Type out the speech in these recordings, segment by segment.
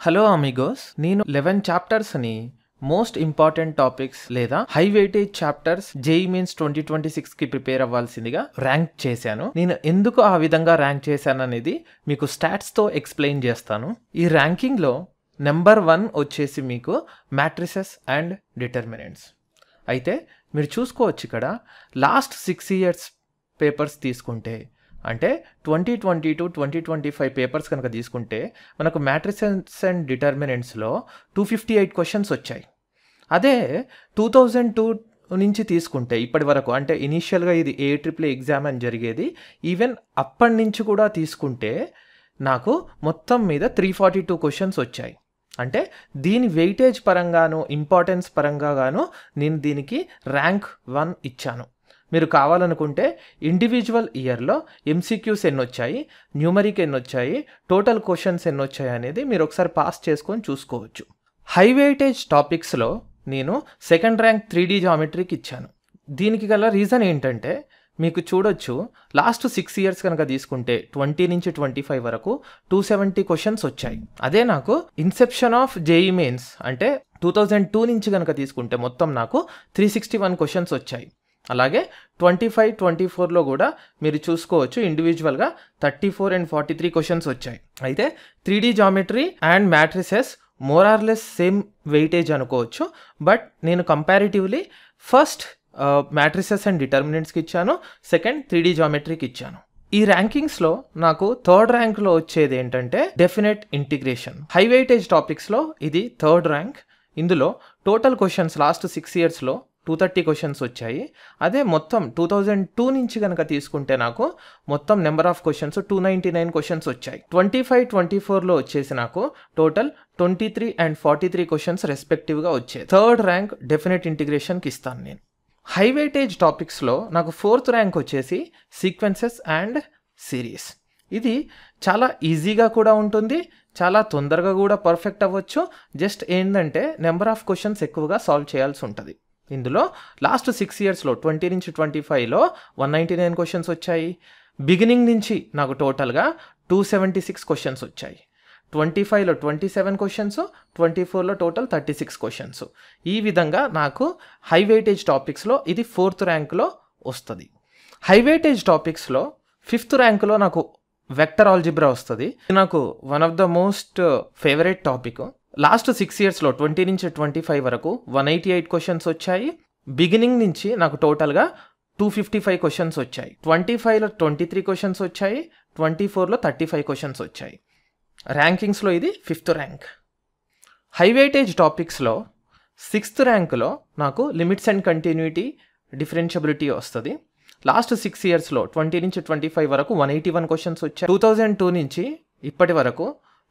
Hello amigos, నేను 11 చాప్టర్స్ని most important topics లేదా high weightage chapters JEE Mains 2026కి ప్రిపేర్ అవ్వాల్సిందిగా ర్యాంక్ చేశాను. నేను ఎందుకు ఆ విధంగా ర్యాంక్ చేశాను అనేది మీకు స్టాట్స్తో ఎక్స్ప్లెయిన్ చేస్తాను. ఈ ర్యాంకింగ్లో నెంబర్ 1 వచ్చేసి మీకు మ్యాట్రిసెస్ అండ్ డిటర్మినెంట్స్. అయితే మీరు చూసుకోవచ్చు ఇక్కడ లాస్ట్ 6 years పేపర్స్ తీసుకుంటే, అంటే 2020-2025 పేపర్స్ కనుక తీసుకుంటే మనకు మ్యాట్రిసెస్ అండ్ డిటర్మినెంట్స్లో 258 క్వశ్చన్స్ వచ్చాయి. అదే 2002 నుంచి తీసుకుంటే ఇప్పటి వరకు, అంటే ఇనీషియల్గా ఇది AAAA ఎగ్జామ్ అని జరిగేది, ఈవెన్ అప్పటి నుంచి కూడా తీసుకుంటే నాకు మొత్తం మీద 342 క్వశ్చన్స్ వచ్చాయి. అంటే దీని వెయిటేజ్ పరంగాను ఇంపార్టెన్స్ పరంగాను నేను దీనికి ర్యాంక్ 1 ఇచ్చాను. మీరు కావాలనుకుంటే ఇండివిజువల్ ఇయర్లో ఎంసీక్యూస్ ఎన్ని వచ్చాయి, న్యూమరిక్ ఎన్ని వచ్చాయి, టోటల్ క్వశ్చన్స్ ఎన్ని వచ్చాయి అనేది మీరు ఒకసారి పాస్ చేసుకొని చూసుకోవచ్చు. హై వెయిటేజ్ టాపిక్స్లో నేను సెకండ్ ర్యాంక్ 3D జామెట్రీకి ఇచ్చాను. దీనికి గల రీజన్ ఏంటంటే మీకు చూడొచ్చు, లాస్ట్ 6 years కనుక తీసుకుంటే 20 నుంచి 25 వరకు 270 క్వశ్చన్స్ వచ్చాయి. అదే నాకు ఇన్సెప్షన్ ఆఫ్ జేఈ మెయిన్స్ అంటే 2002 నుంచి కనుక తీసుకుంటే మొత్తం నాకు 361 క్వశ్చన్స్ వచ్చాయి. అలాగే 25-24లో కూడా మీరు చూసుకోవచ్చు ఇండివిజువల్గా 34 and 43 క్వశ్చన్స్ వచ్చాయి. అయితే 3D geometry and matrices more or less same weightage అనుకోవచ్చు. బట్ నేను కంపారిటివ్లీ ఫస్ట్ మ్యాట్రిసెస్ అండ్ డిటర్మినెంట్స్కి ఇచ్చాను, సెకండ్ 3D జామెట్రీకి ఇచ్చాను. ఈ ర్యాంకింగ్స్లో నాకు థర్డ్ ర్యాంక్లో వచ్చేది ఏంటంటే డెఫినెట్ ఇంటిగ్రేషన్. హై వెయిటేజ్ టాపిక్స్లో ఇది థర్డ్ ర్యాంక్. ఇందులో టోటల్ క్వశ్చన్స్ లాస్ట్ 6 yearsలో 230 క్వశ్చన్స్ వచ్చాయి. అదే మొత్తం 2002 నుంచి కనుక తీసుకుంటే నాకు మొత్తం నెంబర్ ఆఫ్ క్వశ్చన్స్ 299 క్వశ్చన్స్ వచ్చాయి. 25-24లో వచ్చేసి నాకు టోటల్ 23 and 43 క్వశ్చన్స్ రెస్పెక్టివ్గా వచ్చాయి. థర్డ్ ర్యాంక్ డెఫినెట్ ఇంటిగ్రేషన్కి ఇస్తాను నేను. హై వెయిటేజ్ టాపిక్స్లో నాకు ఫోర్త్ ర్యాంక్ వచ్చేసి సీక్వెన్సెస్ అండ్ సిరీస్. ఇది చాలా ఈజీగా కూడా ఉంటుంది, చాలా తొందరగా కూడా పర్ఫెక్ట్ అవ్వచ్చు. జస్ట్ ఏంటంటే నెంబర్ ఆఫ్ క్వశ్చన్స్ ఎక్కువగా సాల్వ్ చేయాల్సి ఉంటుంది. ఇందులో లాస్ట్ 6 yearsలో 20 నుంచి 25లో 199 క్వశ్చన్స్ వచ్చాయి. బిగినింగ్ నుంచి నాకు టోటల్గా 276 క్వశ్చన్స్ వచ్చాయి. 25లో 27 క్వశ్చన్స్, 24లో టోటల్ 36 క్వశ్చన్స్. ఈ విధంగా నాకు హై వెయిటేజ్ టాపిక్స్లో ఇది ఫోర్త్ ర్యాంక్లో వస్తుంది. హై వెయిటేజ్ టాపిక్స్లో ఫిఫ్త్ ర్యాంక్లో నాకు వెక్టర్ ఆల్జిబ్రా వస్తుంది. నాకు one of the most favourite topic. Last 6 yearsలో 20 నుంచి 25 వరకు 188 క్వశ్చన్స్ వచ్చాయి. బిగినింగ్ నుంచి నాకు టోటల్గా 255 క్వశ్చన్స్ వచ్చాయి. 25లో 23 క్వశ్చన్స్ వచ్చాయి, 24లో 35 క్వశ్చన్స్ వచ్చాయి. ర్యాంకింగ్స్లో ఇది ఫిఫ్త్ ర్యాంక్. హై వెయిటేజ్ టాపిక్స్లో సిక్స్త్ ర్యాంక్లో నాకు లిమిట్స్ అండ్ కంటిన్యూటీ డిఫరెన్షియబిలిటీ వస్తుంది. లాస్ట్ 6 yearsలో 20 నుంచి 25 వరకు 181 క్వశ్చన్స్ వచ్చాయి. 2002 నుంచి ఇప్పటి వరకు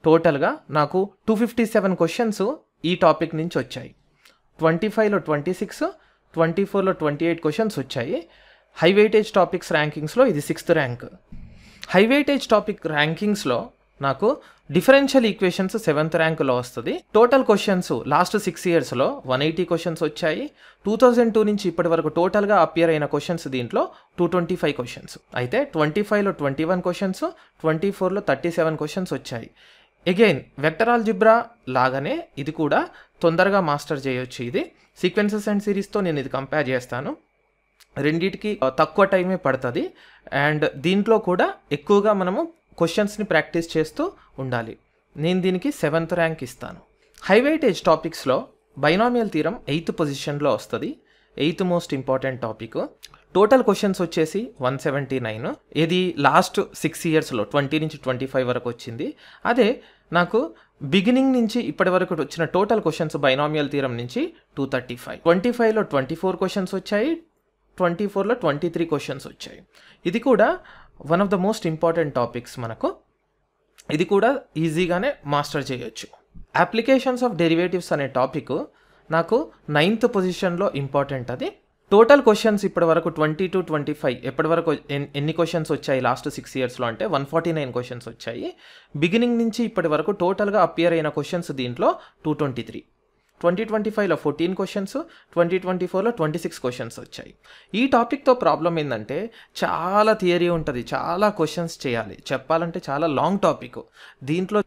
టోటల్గా నాకు 257 క్వశ్చన్స్ ఈ టాపిక్ నుంచి వచ్చాయి. 25లో 26, 24లో 28 క్వశ్చన్స్ వచ్చాయి. హై వెయిటేజ్ టాపిక్స్ ర్యాంకింగ్స్లో ఇది sixth rank. High weightage topic ర్యాంకింగ్స్లో నాకు డిఫరెన్షియల్ ఈక్వేషన్స్ 7th ర్యాంక్లో వస్తుంది. టోటల్ క్వశ్చన్స్ లాస్ట్ 6 yearsలో 180 క్వశ్చన్స్ వచ్చాయి. 2002 నుంచి ఇప్పటి వరకు టోటల్గా అపియర్ అయిన క్వశ్చన్స్ దీంట్లో 225 క్వశ్చన్స్. అయితే 25లో 21 క్వశ్చన్స్, 24లో 37 క్వశ్చన్స్ వచ్చాయి. అగైన్ వెక్టర్ ఆల్జిబ్రా లాగానే ఇది కూడా తొందరగా మాస్టర్ చేయొచ్చు. ఇది సీక్వెన్సెస్ అండ్ సిరీస్తో నేను ఇది కంపేర్ చేస్తాను. రెండిటికి తక్కువ టైమే పడుతుంది అండ్ దీంట్లో కూడా ఎక్కువగా మనము క్వశ్చన్స్ని ప్రాక్టీస్ చేస్తూ ఉండాలి. నేను దీనికి 7th ర్యాంక్ ఇస్తాను. హై వెయిటేజ్ టాపిక్స్లో బైనామియల్ థీరం 8th పొజిషన్లో వస్తుంది. 8th most important topic. Total questions వచ్చేసి 179. ఇది లాస్ట్ 6 yearsలో 20 నుంచి 25 వరకు వచ్చింది. అదే నాకు బిగినింగ్ నుంచి ఇప్పటి వరకు వచ్చిన టోటల్ క్వశ్చన్స్ బైనామియల్ థీరం నుంచి 235. 25లో 24 క్వశ్చన్స్ వచ్చాయి, 24లో 23 క్వశ్చన్స్ వచ్చాయి. ఇది కూడా one of the most important topics. మనకు ఇది కూడా ఈజీగానే మాస్టర్ చేయొచ్చు. అప్లికేషన్స్ ఆఫ్ డెరివేటివ్స్ అనే టాపిక్ నాకు 9th పొజిషన్లో ఇంపార్టెంట్. అది టోటల్ క్వశ్చన్స్ ఇప్పటి వరకు 20 to 25 ఎప్పటి వరకు ఎన్ని క్వశ్చన్స్ వచ్చాయి లాస్ట్ 6 yearsలో అంటే 149 క్వశ్చన్స్ వచ్చాయి. బిగినింగ్ నుంచి ఇప్పటి వరకు టోటల్గా అపియర్ అయిన క్వశ్చన్స్ దీంట్లో 223. 2025లో 14 క్వశ్చన్స్, 2024లో 26 క్వశ్చన్స్ వచ్చాయి. ఈ టాపిక్తో ప్రాబ్లం ఏంటంటే చాలా థియరీ ఉంటుంది, చాలా క్వశ్చన్స్ చేయాలి, చెప్పాలంటే చాలా లాంగ్ టాపిక్. దీంట్లో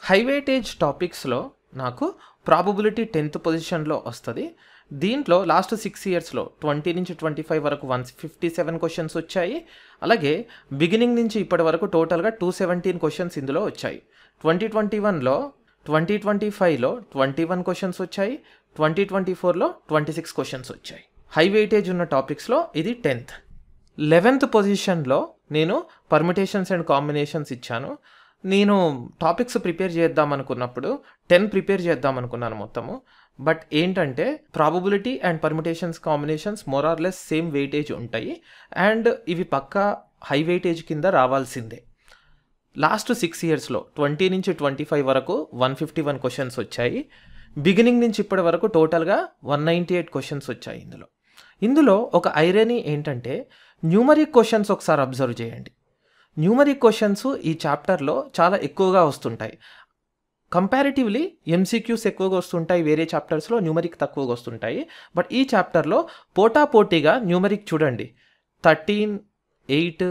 హై వెయిటేజ్ టాపిక్స్లో నాకు ప్రాబబిలిటీ 10th పొజిషన్లో వస్తుంది. దీంట్లో లాస్ట్ 6 ఇయర్స్లో 20 నుంచి 25 వరకు 157 క్వశ్చన్స్ వచ్చాయి. అలాగే బిగినింగ్ నుంచి ఇప్పటి వరకు టోటల్గా 217 క్వశ్చన్స్ ఇందులో వచ్చాయి. 2021లో 2025లో 21 క్వశ్చన్స్ వచ్చాయి. 2024లో 26 క్వశ్చన్స్ వచ్చాయి. హై వెయిటేజ్ ఉన్న టాపిక్స్లో ఇది 10th. 11th పొజిషన్లో నేను పర్మిటేషన్స్ అండ్ కాంబినేషన్స్ ఇచ్చాను. నేను టాపిక్స్ ప్రిపేర్ చేద్దాం అనుకున్నప్పుడు 10 ప్రిపేర్ చేద్దాం అనుకున్నాను మొత్తము. బట్ ఏంటంటే probability and permutations combinations more or less same weightage ఉంటాయి అండ్ ఇవి పక్కా హై వెయిటేజ్ కింద రావాల్సిందే. లాస్ట్ 6 ఇయర్స్లో 20 నుంచి 25 వరకు 151 క్వశ్చన్స్ వచ్చాయి. బిగినింగ్ నుంచి ఇప్పటి వరకు టోటల్గా 198 క్వశ్చన్స్ వచ్చాయి. ఇందులో ఒక ఐరనీ ఏంటంటే న్యూమరిక్ క్వశ్చన్స్ ఒకసారి అబ్జర్వ్ చేయండి. న్యూమరిక్ క్వశ్చన్స్ ఈ చాప్టర్లో చాలా ఎక్కువగా వస్తుంటాయి. కంపారిటివ్లీ ఎంసీక్యూస్ ఎక్కువగా వస్తుంటాయి, వేరే చాప్టర్స్లో న్యూమరిక్ తక్కువగా వస్తుంటాయి. బట్ ఈ చాప్టర్లో పోటాపోటీగా న్యూమరిక్ చూడండి, 13, 8,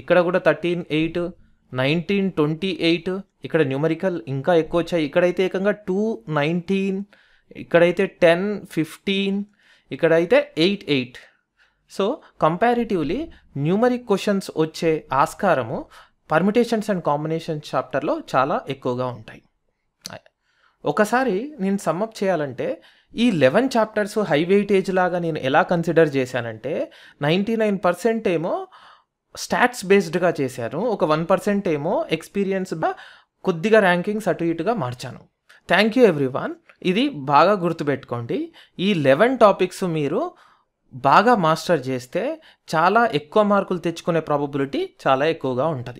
ఇక్కడ కూడా 13, 8, 19, 28, ఇక్కడ న్యూమరికల్ ఇంకా ఎక్కువ వచ్చాయి. ఇక్కడైతే ఏకంగా 2, 19, ఇక్కడైతే 10, 15, ఇక్కడైతే 8, 8. సో కంపారిటివ్లీ న్యూమరిక్ క్వశ్చన్స్ వచ్చే ఆస్కారము పర్మిటేషన్స్ అండ్ కాంబినేషన్స్ చాప్టర్లో చాలా ఎక్కువగా ఉంటాయి. ఒకసారి నేను సమ్మప్ చేయాలంటే ఈ 11 చాప్టర్స్ హై వెయిటేజ్ లాగా నేను ఎలా కన్సిడర్ చేశానంటే 99% ఏమో స్టాట్స్ బేస్డ్గా చేశాను, ఒక 1% ఏమో ఎక్స్పీరియన్స్గా కొద్దిగా ర్యాంకింగ్స్ అటు ఇటుగా మార్చాను. Thank you everyone. ఇది బాగా గుర్తుపెట్టుకోండి. ఈ 11 టాపిక్స్ మీరు బాగా మాస్టర్ చేస్తే చాలా ఎక్కువ మార్కులు తెచ్చుకునే ప్రాబబిలిటీ చాలా ఎక్కువగా ఉంటుంది.